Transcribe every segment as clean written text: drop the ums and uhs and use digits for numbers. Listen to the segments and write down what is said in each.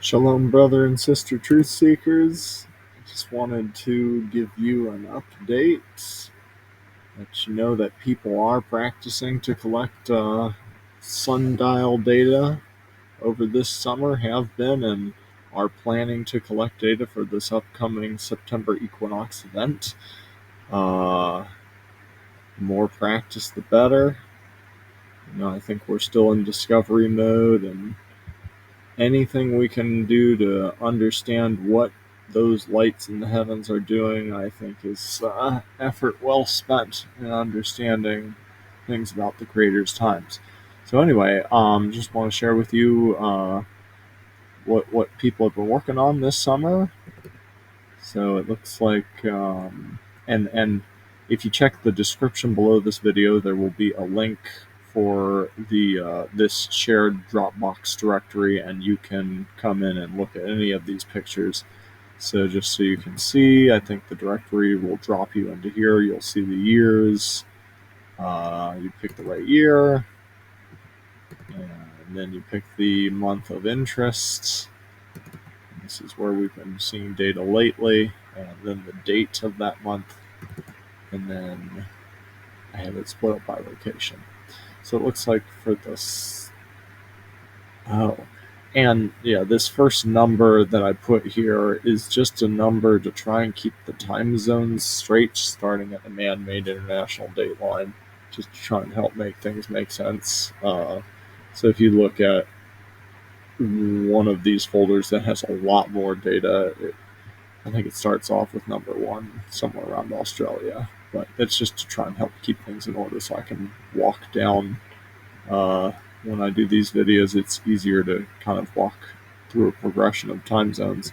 Shalom, brother and sister truth seekers. I just wanted to give you an update, let you know that people are practicing to collect sundial data over this summer, have been, and are planning to collect data for this upcoming September equinox event. The more practice, the better. I think we're still in discovery mode, and anything we can do to understand what those lights in the heavens are doing, I think, is effort well spent in understanding things about the Creator's times. So anyway, just want to share with you what people have been working on this summer. So it looks like, and if you check the description below this video, there will be a link for the this shared Dropbox directory, and you can come in and look at any of these pictures. So just so you can see, I think the directory will drop you into here. You'll see the years. You pick the right year, and then you pick the month of interest. This is where we've been seeing data lately, and then the date of that month, and then I have it split up by location. So it looks like for this, and yeah, this first number that I put here is just a number to try and keep the time zones straight, starting at the man-made international date line, just to try and help make things make sense. So if you look at one of these folders that has a lot more data, I think it starts off with number 1, somewhere around Australia. But it's just to try and help keep things in order so I can walk down. When I do these videos, it's easier to kind of walk through a progression of time zones.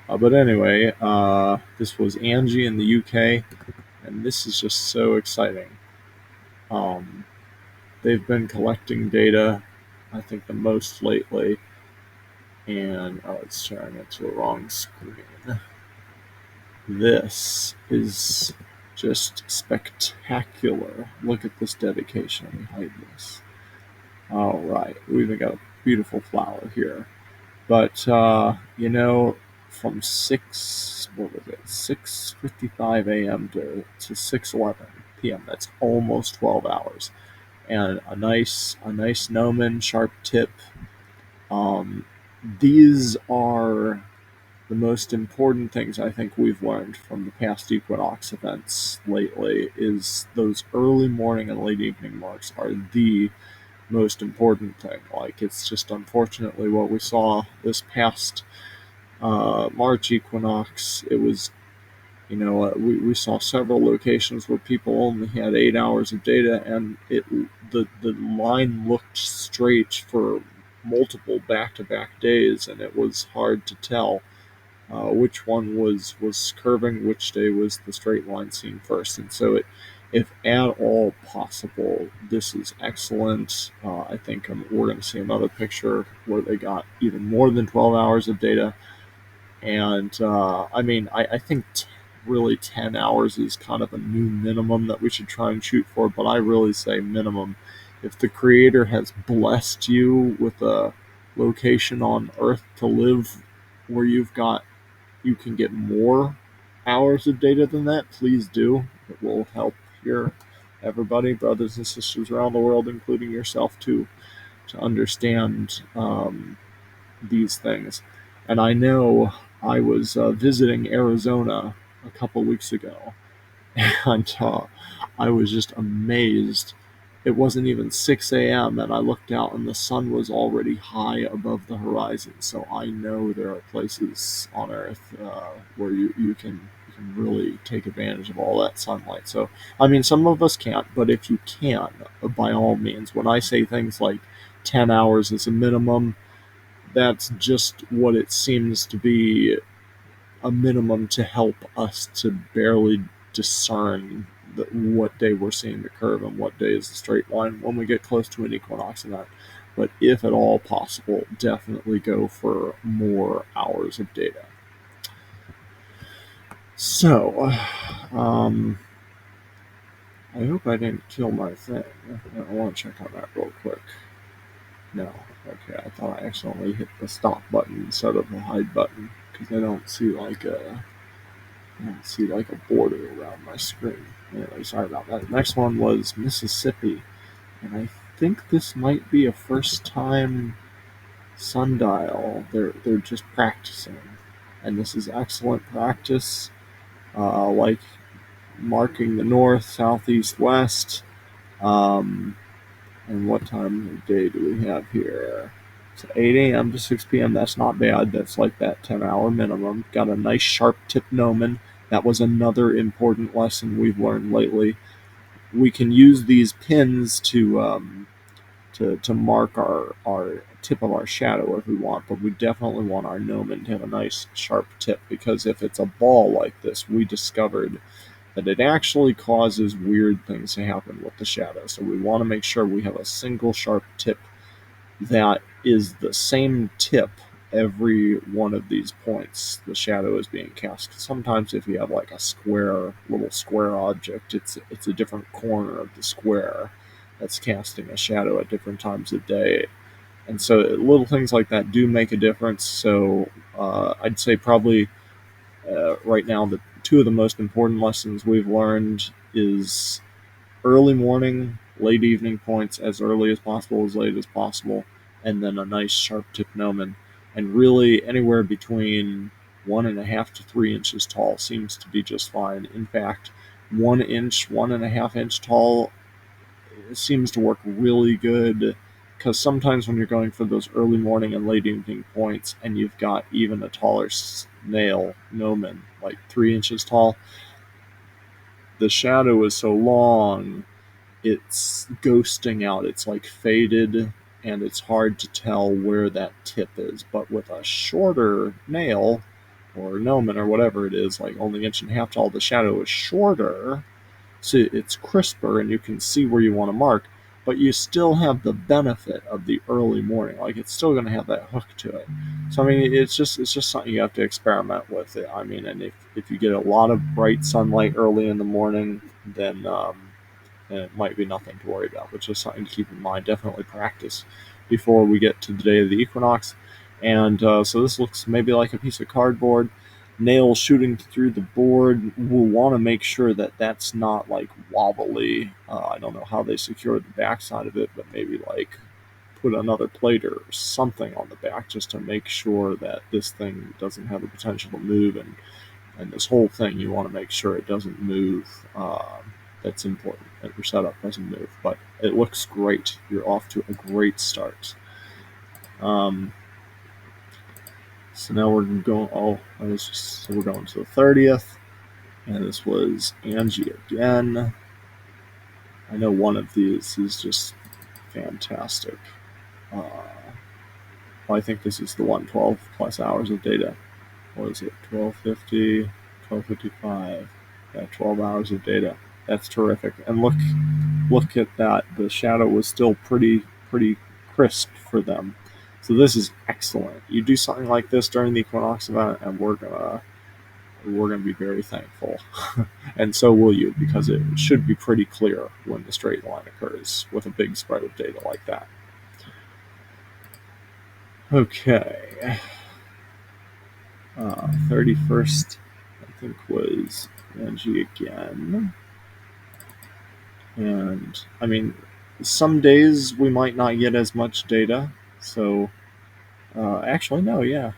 But anyway, this was Angie in the UK, and this is just so exciting. They've been collecting data, I think, the most lately. And it's sharing it to the wrong screen. This is just spectacular. Look at this dedication behind this. All right, we even got a beautiful flower here. But from 6:55 a.m. to 6:11 p.m. That's almost 12 hours, and a nice gnomon sharp tip. These are the most important things I think we've learned from the past equinox events lately. Is those early morning and late evening marks are the most important thing. Like, it's just unfortunately what we saw this past March equinox. It was, we saw several locations where people only had 8 hours of data, and the line looked straight for multiple back-to-back days, and it was hard to tell which one was curving, which day was the straight line seen first. And so, if at all possible, this is excellent. I think we're going to see another picture where they got even more than 12 hours of data. And I think really 10 hours is kind of a new minimum that we should try and shoot for, but I really say minimum. If the Creator has blessed you with a location on Earth to live where you can get more hours of data than that, please do. It will help everybody, brothers and sisters around the world, including yourself, to understand these things. And I know I was visiting Arizona a couple weeks ago, and I was just amazed. It wasn't even 6 a.m. and I looked out and the sun was already high above the horizon. So I know there are places on Earth where you can really take advantage of all that sunlight. So, some of us can't, but if you can, by all means. When I say things like 10 hours is a minimum, that's just what it seems to be, a minimum to help us to barely discern what day we're seeing the curve and what day is the straight line when we get close to an equinox event. But if at all possible, definitely go for more hours of data. So, I hope I didn't kill my thing. I want to check on that real quick. No. Okay, I thought I accidentally hit the stop button instead of the hide button because I don't see like a border around my screen. Anyway, sorry about that. Next one was Mississippi, and I think this might be a first time Sundial. They're just practicing, and this is excellent practice. Like marking the north, south, east, west. Um, and what time of day do we have here? So 8 a.m. to 6 p.m. That's not bad. That's like that 10-hour minimum. Got a nice sharp tip gnomon. That was another important lesson we've learned lately. We can use these pins to mark our tip of our shadow if we want, but we definitely want our gnomon to have a nice sharp tip, because if it's a ball like this, we discovered that it actually causes weird things to happen with the shadow. So we want to make sure we have a single sharp tip that is the same tip every one of these points the shadow is being cast. Sometimes if you have like a little square object, it's a different corner of the square that's casting a shadow at different times of day. And so little things like that do make a difference. So I'd say probably right now the two of the most important lessons we've learned is early morning, late evening points, as early as possible, as late as possible, and then a nice sharp tip gnomon. And really, anywhere between 1.5 to 3 inches tall seems to be just fine. In fact, 1 inch, 1.5 inch tall seems to work really good, because sometimes when you're going for those early morning and late evening points and you've got even a taller snail gnomon, like 3 inches tall, the shadow is so long it's ghosting out. It's like faded, and it's hard to tell where that tip is. But with a shorter nail or gnomon or whatever it is, like only 1.5 inches tall, the shadow is shorter, so it's crisper and you can see where you want to mark. But you still have the benefit of the early morning. Like it's still going to have that hook to it. So I mean, it's just something you have to experiment with. I mean, and if you get a lot of bright sunlight early in the morning, then and it might be nothing to worry about, but just something to keep in mind. Definitely practice before we get to the day of the equinox. And so this looks maybe like a piece of cardboard. Nails shooting through the board. We'll want to make sure that that's not like wobbly. I don't know how they secured the backside of it, but maybe like put another plate or something on the back just to make sure that this thing doesn't have the potential to move. And this whole thing, you want to make sure it doesn't move. That's important, that your setup doesn't move. But it looks great. You're off to a great start. Um, so now we're going. So we're going to the 30th, and this was Angie again. I know one of these is just fantastic. Well, I think this is the 112 plus hours of data. What is it? 1250, 1255. Yeah, 12 hours of data. That's terrific. And look at that. The shadow was still pretty crisp for them. So this is excellent. You do something like this during the equinox event, and we're gonna be very thankful, and so will you, because it should be pretty clear when the straight line occurs with a big spread of data like that. Okay, 31st, I think was Angie again. And I mean, some days we might not get as much data. So actually, no, yeah.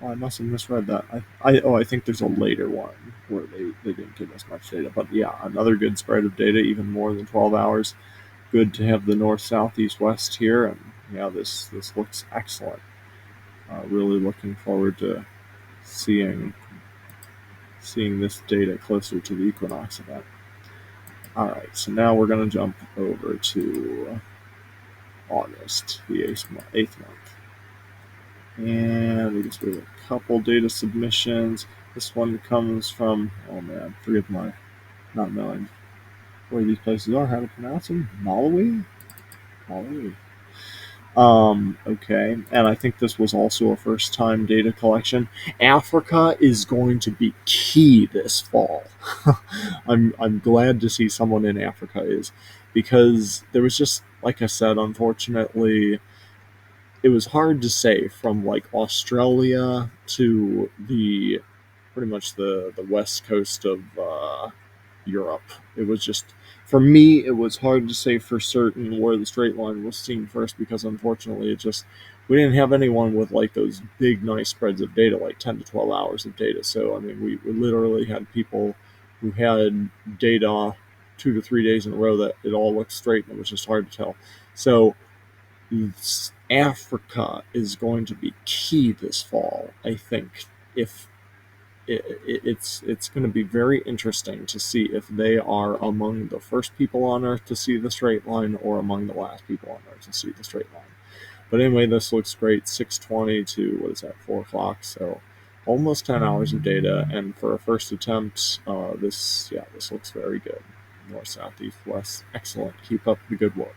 Oh, I must have misread that. I think there's a later one where they didn't give us much data. But yeah, another good spread of data, even more than 12 hours. Good to have the north, south, east, west here. And yeah, this looks excellent. Really looking forward to seeing this data closer to the equinox event. All right, so now we're going to jump over to August, the eighth month. And we just have a couple data submissions. This one comes from, oh man, forgive my not knowing where these places are, how to pronounce them. Malawi? Malawi. Okay, and I think this was also a first time data collection. Africa is going to be key this fall. I'm glad to see someone in Africa, is because there was just, like I said, unfortunately, it was hard to say from like Australia to the pretty much the west coast of Europe. It was just, for me, it was hard to say for certain where the straight line was seen first because unfortunately it just, we didn't have anyone with like those big nice spreads of data, like 10 to 12 hours of data. So I mean, we literally had people who had data 2 to 3 days in a row that it all looked straight, and it was just hard to tell. So Africa is going to be key this fall, I think. If it's going to be very interesting to see if they are among the first people on Earth to see the straight line or among the last people on Earth to see the straight line. But anyway, this looks great. 6:20 to what is that? 4 o'clock. So almost 10 hours of data, and for a first attempt, this looks very good. North, south, east, west, excellent. Keep up the good work.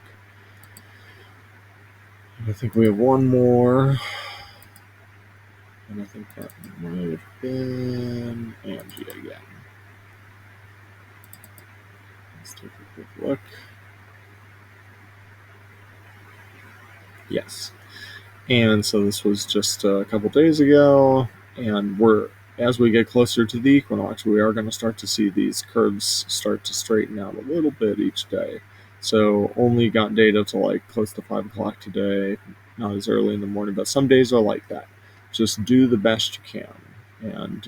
I think we have one more, and I think that might have been Angie again. Let's take a quick look. Yes. And so this was just a couple days ago, and as we get closer to the equinox, we are going to start to see these curves start to straighten out a little bit each day. So only got data to like close to 5 o'clock today, not as early in the morning, but some days are like that. Just do the best you can, and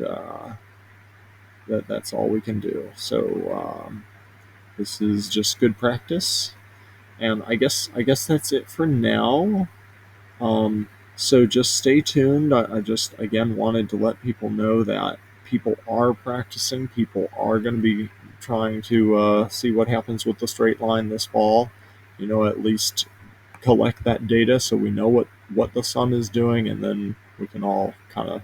that's all we can do. So this is just good practice, and I guess that's it for now. Um, so just stay tuned. I just, again, wanted to let people know that people are practicing. People are going to be trying to see what happens with the straight line this fall. At least collect that data so we know what the sun is doing, and then we can all kind of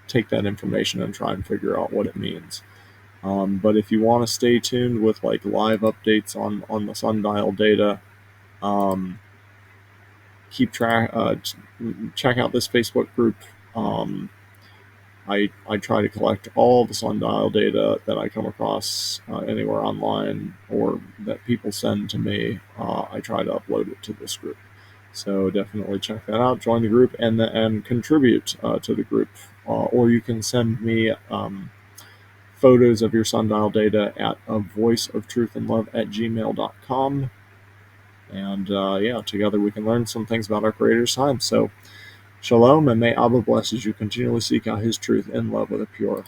take that information and try and figure out what it means. But if you want to stay tuned with like live updates on the sundial data, um, keep track. Check out this Facebook group. Um, I try to collect all the sundial data that I come across anywhere online or that people send to me. I try to upload it to this group. So definitely check that out. Join the group and contribute to the group. Or you can send me photos of your sundial data at avoiceoftruthandlove@gmail.com. And together we can learn some things about our Creator's time. So, shalom, and may Abba bless as you continually seek out His truth in love with a pure